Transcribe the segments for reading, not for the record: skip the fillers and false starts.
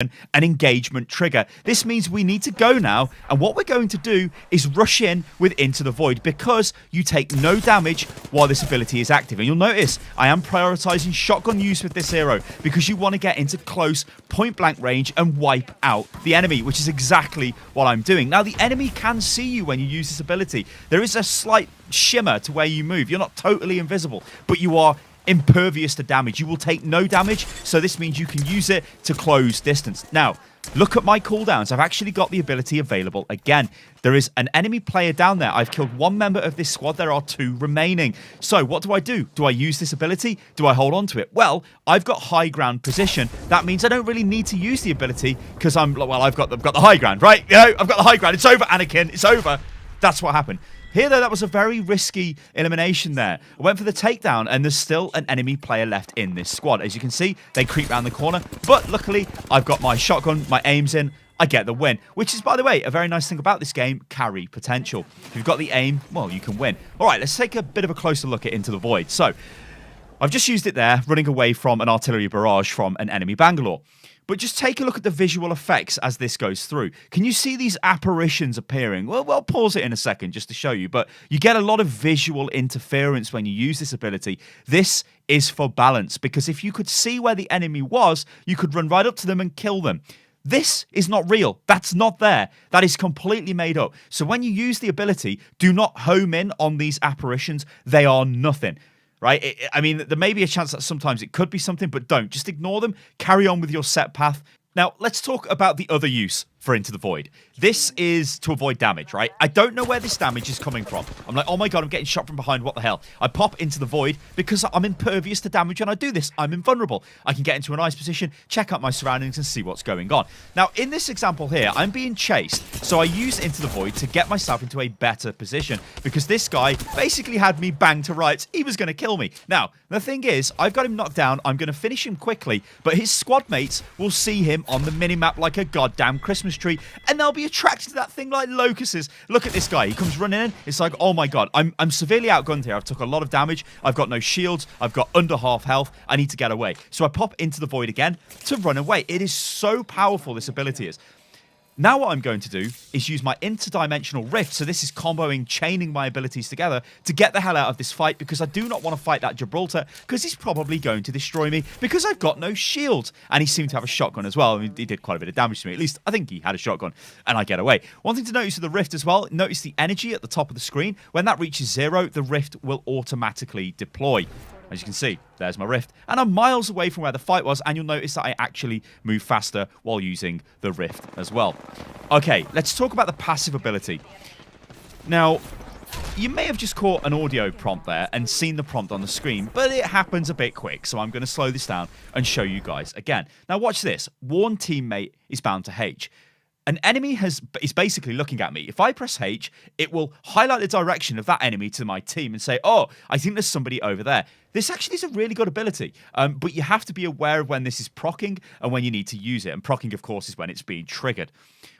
an engagement trigger. This means we need to go now, and what we're going to do is rush in with Into the Void because you take no damage while this ability is active. And you'll notice I am prioritizing shotgun use with this hero because you want to get into close point-blank range and wipe out the enemy, which is exactly what I'm doing. Now, the enemy can see you when you use this ability. There is a slight shimmer to where you move. You're not totally invisible, but you are impervious to damage. You will take no damage, so this means you can use it to close distance. Now, look at my cooldowns. I've actually got the ability available again. There is an enemy player down there. I've killed one member of this squad. There are 2 remaining. So what do? Do I use this ability? Do I hold on to it? Well, I've got high ground position. That means I don't really need to use the ability because I've got the high ground, right? You know, I've got the high ground. It's over, Anakin. It's over. That's what happened. Here, though, that was a very risky elimination there. I went for the takedown, and there's still an enemy player left in this squad. As you can see, they creep around the corner, but luckily, I've got my shotgun, my aim's in, I get the win. Which is, by the way, a very nice thing about this game, carry potential. If you've got the aim, well, you can win. All right, let's take a bit of a closer look at Into the Void. So, I've just used it there, running away from an artillery barrage from an enemy Bangalore. But just take a look at the visual effects as this goes through. Can you see these apparitions appearing? Well, I'll pause it in a second just to show you, but you get a lot of visual interference when you use this ability. This is for balance, because if you could see where the enemy was, you could run right up to them and kill them. This is not real. That's not there. That is completely made up. So when you use the ability, do not home in on these apparitions. They are nothing. Right? I mean, there may be a chance that sometimes it could be something, but don't. Just ignore them. Carry on with your set path. Now, let's talk about the other use for Into the Void. This is to avoid damage, right? I don't know where this damage is coming from. I'm like, oh my god, I'm getting shot from behind. What the hell? I pop Into the Void because I'm impervious to damage. When I do this, I'm invulnerable. I can get into a nice position, check out my surroundings, and see what's going on. Now, in this example here, I'm being chased, so I use Into the Void to get myself into a better position because this guy basically had me banged to rights. He was going to kill me. Now, the thing is, I've got him knocked down. I'm going to finish him quickly, but his squad mates will see him on the minimap like a goddamn Christmas tree, and they'll be attracted to that thing like locusts. Look at this guy. He comes running in. It's like, oh my god, I'm severely outgunned here. I've took a lot of damage. I've got no shields. I've got under half health. I need to get away. So I pop Into the Void again to run away. It is so powerful, this ability is. Now what I'm going to do is use my interdimensional rift. So this is comboing, chaining my abilities together to get the hell out of this fight because I do not want to fight that Gibraltar because he's probably going to destroy me because I've got no shields. And he seemed to have a shotgun as well. I mean, he did quite a bit of damage to me. At least I think he had a shotgun and I get away. One thing to notice with the rift as well, notice the energy at the top of the screen. When that reaches 0, the rift will automatically deploy. As you can see, there's my rift. And I'm miles away from where the fight was, and you'll notice that I actually move faster while using the rift as well. Okay, let's talk about the passive ability. Now, you may have just caught an audio prompt there and seen the prompt on the screen, but it happens a bit quick, so I'm going to slow this down and show you guys again. Now watch this. Warn teammate is bound to H. An enemy is basically looking at me. If I press H, it will highlight the direction of that enemy to my team and say, oh, I think there's somebody over there. This actually is a really good ability, but you have to be aware of when this is proccing and when you need to use it. And proccing, of course, is when it's being triggered.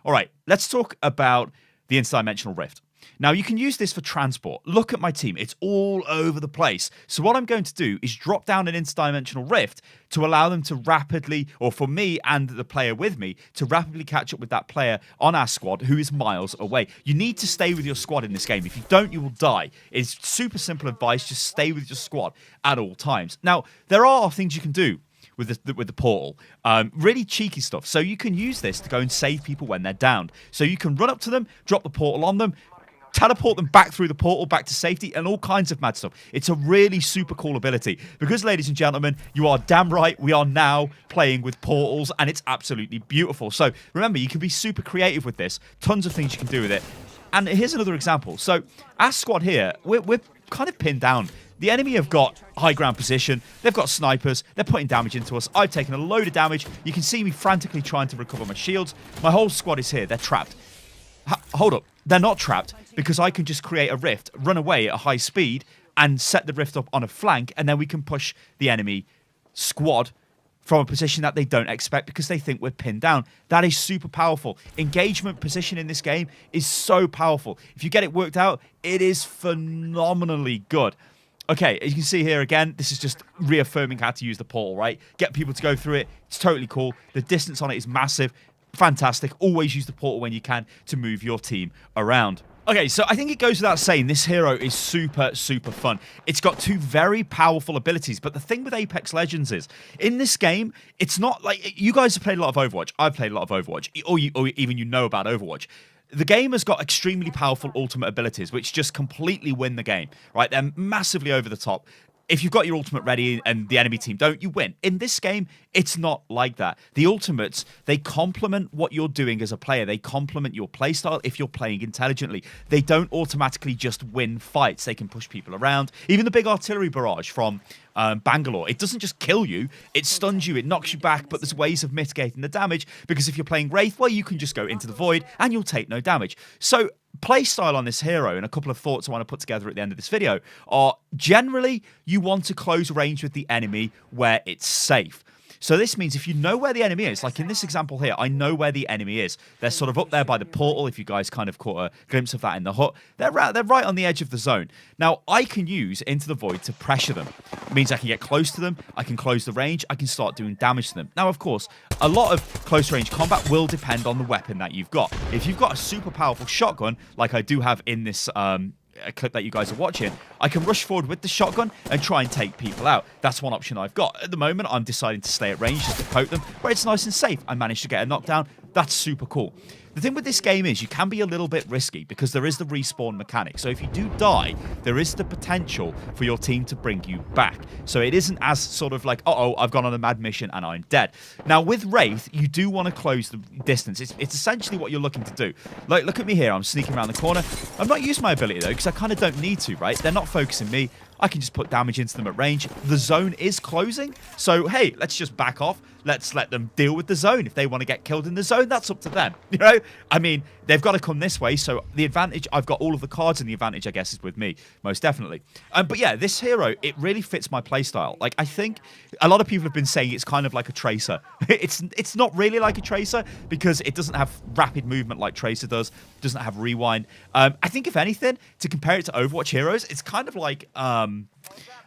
All right, let's talk about the interdimensional rift. Now, you can use this for transport. Look at my team. It's all over the place. So what I'm going to do is drop down an interdimensional rift to allow them to rapidly, or for me and the player with me, to rapidly catch up with that player on our squad who is miles away. You need to stay with your squad in this game. If you don't, you will die. It's super simple advice. Just stay with your squad at all times. Now, there are things you can do with the portal. Really cheeky stuff. So you can use this to go and save people when they're downed. So you can run up to them, drop the portal on them, teleport them back through the portal, back to safety, and all kinds of mad stuff. It's a really super cool ability. Because, ladies and gentlemen, you are damn right, we are now playing with portals, and it's absolutely beautiful. So, remember, you can be super creative with this. Tons of things you can do with it. And here's another example. So, our squad here, we're kind of pinned down. The enemy have got high ground position. They've got snipers. They're putting damage into us. I've taken a load of damage. You can see me frantically trying to recover my shields. My whole squad is here. They're trapped. Hold up. They're not trapped because I can just create a rift, run away at a high speed, and set the rift up on a flank, and then we can push the enemy squad from a position that they don't expect because they think we're pinned down. That is super powerful. Engagement position in this game is so powerful. If you get it worked out, it is phenomenally good. Okay, as you can see here again, this is just reaffirming how to use the portal, right? Get people to go through it. It's totally cool. The distance on it is massive. Fantastic. Always use the portal when you can to move your team around. Okay, so I think it goes without saying this hero is super, super fun. It's got two very powerful abilities, but the thing with Apex Legends is, in this game, it's not like... You guys have played a lot of Overwatch. I've played a lot of Overwatch, or even you know about Overwatch. The game has got extremely powerful ultimate abilities, which just completely win the game, right? They're massively over the top. If you've got your ultimate ready and the enemy team don't, you win. In this game, it's not like that. The ultimates, they complement what you're doing as a player. They complement your playstyle if you're playing intelligently. They don't automatically just win fights. They can push people around. Even the big artillery barrage from Bangalore, it doesn't just kill you, it stuns you, it knocks you back, but there's ways of mitigating the damage, because if you're playing Wraith, well, you can just go into the void and you'll take no damage. So playstyle on this hero, and a couple of thoughts I want to put together at the end of this video, are generally you want to close range with the enemy where it's safe. So this means if you know where the enemy is, like in this example here, I know where the enemy is. They're sort of up there by the portal, if you guys kind of caught a glimpse of that in the hut. They're right on the edge of the zone. Now, I can use Into the Void to pressure them. It means I can get close to them, I can close the range, I can start doing damage to them. Now, of course, a lot of close range combat will depend on the weapon that you've got. If you've got a super powerful shotgun, like I do have in this a clip that you guys are watching, I can rush forward with the shotgun and try and take people out. That's one option I've got. At the moment, I'm deciding to stay at range just to poke them, where it's nice and safe. I managed to get a knockdown. That's super cool. The thing with this game is you can be a little bit risky because there is the respawn mechanic. So if you do die, there is the potential for your team to bring you back. So it isn't as sort of like, uh-oh, I've gone on a mad mission and I'm dead. Now with Wraith, you do want to close the distance. It's essentially what you're looking to do. Like, look at me here. I'm sneaking around the corner. I'm not using my ability though because I kind of don't need to, right? They're not focusing me. I can just put damage into them at range. The zone is closing. So, hey, let's just back off. Let's let them deal with the zone. If they want to get killed in the zone, that's up to them. You know, I mean, they've got to come this way. So the advantage, I've got all of the cards, and the advantage, I guess, is with me, most definitely. But yeah, this hero, it really fits my playstyle. Like, I think a lot of people have been saying it's kind of like a Tracer. It's not really like a Tracer because it doesn't have rapid movement like Tracer does. It doesn't have rewind. I think, if anything, to compare it to Overwatch heroes, it's kind of like...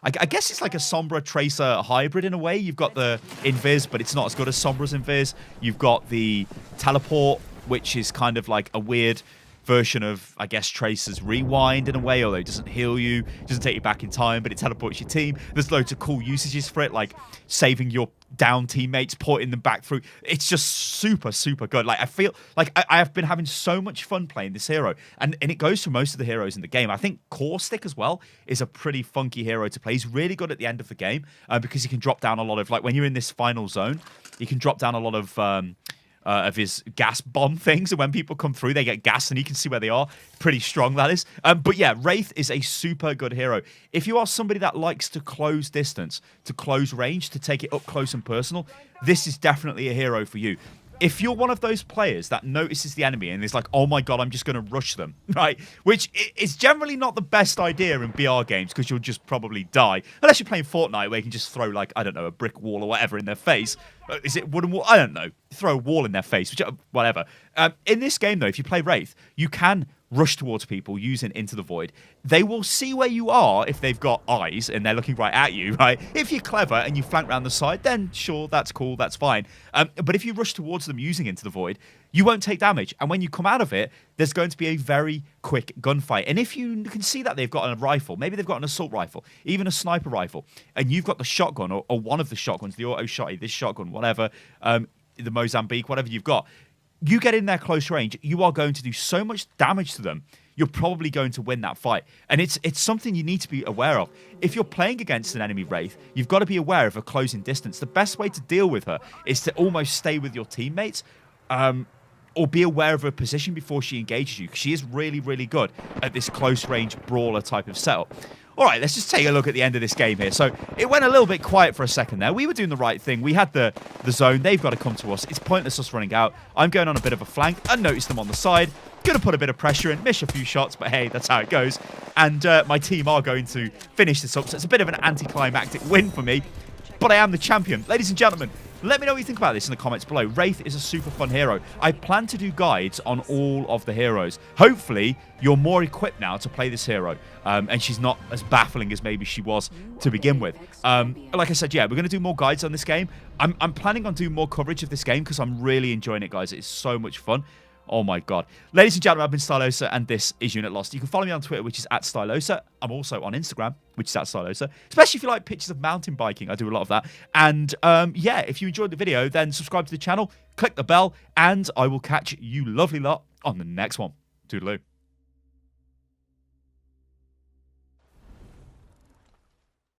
I guess it's like a Sombra Tracer hybrid in a way. You've got the Invis, but it's not as good as Sombra's Invis. You've got the Teleport, which is kind of like a weird version of, I guess, Tracer's Rewind in a way, although it doesn't heal you, it doesn't take you back in time, but it teleports your team. There's loads of cool usages for it, like saving your down teammates, porting them back through. It's just super, super good. Like, I feel like I have been having so much fun playing this hero, and it goes for most of the heroes in the game. I think Caustic as well is a pretty funky hero to play. He's really good at the end of the game because he can drop down a lot of, like, when you're in this final zone, you can drop down a lot of his gas bomb things, and when people come through, they get gas, and he can see where they are. Pretty strong, that is. But yeah, Wraith is a super good hero. If you are somebody that likes to close distance, to close range, to take it up close and personal, this is definitely a hero for you. If you're one of those players that notices the enemy and is like, oh my god, I'm just going to rush them, right? Which is generally not the best idea in BR games because you'll just probably die. Unless you're playing Fortnite where you can just throw, like, I don't know, a brick wall or whatever in their face. Is it wooden wall? I don't know. Throw a wall in their face, which, whatever. In this game, though, if you play Wraith, you can rush towards people using Into the Void. They will see where you are if they've got eyes and they're looking right at you, right? If you're clever and you flank around the side, then sure, that's cool, that's fine. But if you rush towards them using Into the Void, you won't take damage. And when you come out of it, there's going to be a very quick gunfight. And if you can see that they've got a rifle, maybe they've got an assault rifle, even a sniper rifle, and you've got the shotgun or one of the shotguns, the auto shotty, this shotgun, whatever, the Mozambique, whatever you've got, you get in their close range, you are going to do so much damage to them, you're probably going to win that fight. And it's something you need to be aware of. If you're playing against an enemy Wraith, you've got to be aware of a closing distance. The best way to deal with her is to almost stay with your teammates, or be aware of her position before she engages you, because she is really, really good at this close range brawler type of setup. All right, let's just take a look at the end of this game here. So it went a little bit quiet for a second there. We were doing the right thing. We had the zone. They've got to come to us. It's pointless us running out. I'm going on a bit of a flank. I noticed them on the side. Going to put a bit of pressure in, miss a few shots, but hey, that's how it goes. And my team are going to finish this up. So it's a bit of an anticlimactic win for me. But I am the champion. Ladies and gentlemen, Let me know what you think about this in the comments below. Wraith is a super fun hero. I plan to do guides on all of the heroes. Hopefully, you're more equipped now to play this hero, and she's not as baffling as maybe she was to begin with. Like I said, yeah, we're going to do more guides on this game. I'm planning on doing more coverage of this game because I'm really enjoying it, guys. It's so much fun. Oh my god. Ladies and gentlemen, I've been Stylosa, and this is Unit Lost. You can follow me on Twitter, which is @Stylosa. I'm also on Instagram, which is @Stylosa. Especially if you like pictures of mountain biking. I do a lot of that. And yeah, if you enjoyed the video, then subscribe to the channel, click the bell, and I will catch you lovely lot on the next one. Toodaloo.